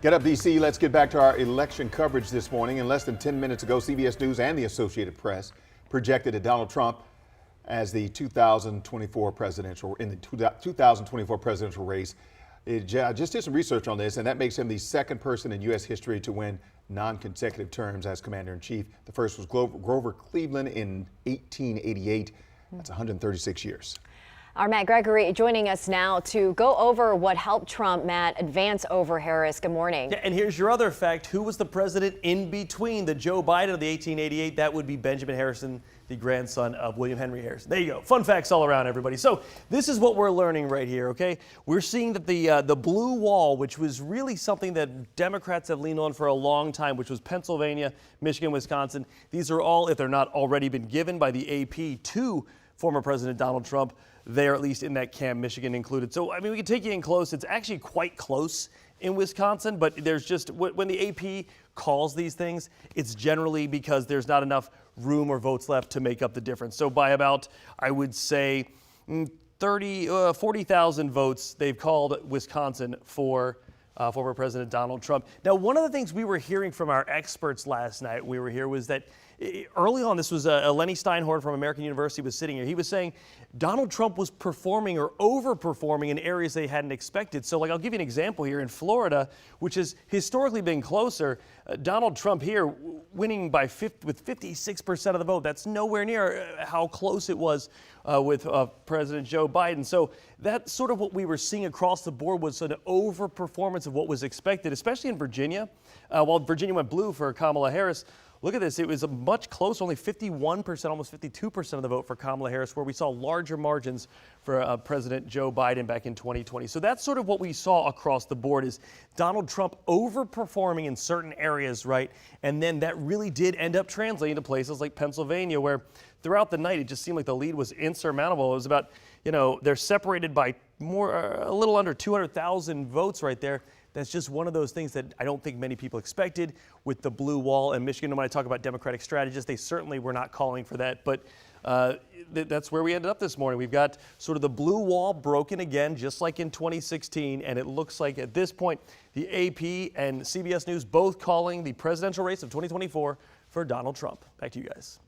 Get up, DC. Let's get back to our election coverage this morning. In less than 10 minutes ago, CBS News and the Associated Press projected that Donald Trump as the 2024 presidential race. Just did some research on this, and that makes him the second person in U.S. history to win non-consecutive terms as commander-in-chief. The first was Grover Cleveland in 1888. That's 136 years. Our Matt Gregory joining us now to go over what helped Trump, Matt, advance over Harris. Good morning. Yeah, and here's your other fact. Who was the president in between the Joe Biden of the 1888? That would be Benjamin Harrison, the grandson of William Henry Harrison. There you go. Fun facts all around, everybody. So this is what we're learning right here, okay? We're seeing that the blue wall, which was really something that Democrats have leaned on for a long time, which was Pennsylvania, Michigan, Wisconsin. These are all, if they're not already been given by the AP to former President Donald Trump, they're at least in that camp, Michigan included. So, I mean, we can take you in close. It's actually quite close in Wisconsin, but there's just, when the AP calls these things, it's generally because there's not enough room or votes left to make up the difference. So by about, I would say, 40,000 votes, they've called Wisconsin for former President Donald Trump. Now, one of the things we were hearing from our experts last night, we were here, was that early on, this was Lenny Steinhorn from American University was sitting here. He was saying Donald Trump was performing or overperforming in areas they hadn't expected. So, like, I'll give you an example here. In Florida, which has historically been closer, Donald Trump here winning by with 56% of the vote. That's nowhere near how close it was with President Joe Biden. So that's sort of what we were seeing across the board, was an overperformance of what was expected, especially in Virginia. While Virginia went blue for Kamala Harris, look at this. It was a much closer, only 51%, almost 52% of the vote for Kamala Harris, where we saw larger margins for President Joe Biden back in 2020. So that's sort of what we saw across the board, is Donald Trump overperforming in certain areas, right? And then that really did end up translating to places like Pennsylvania, where throughout the night, it just seemed like the lead was insurmountable. It was about, they're separated by a little under 200,000 votes right there. That's just one of those things that I don't think many people expected with the blue wall in Michigan. And when I talk about Democratic strategists, they certainly were not calling for that. But that's where we ended up this morning. We've got sort of the blue wall broken again, just like in 2016. And it looks like at this point, the AP and CBS News both calling the presidential race of 2024 for Donald Trump. Back to you guys.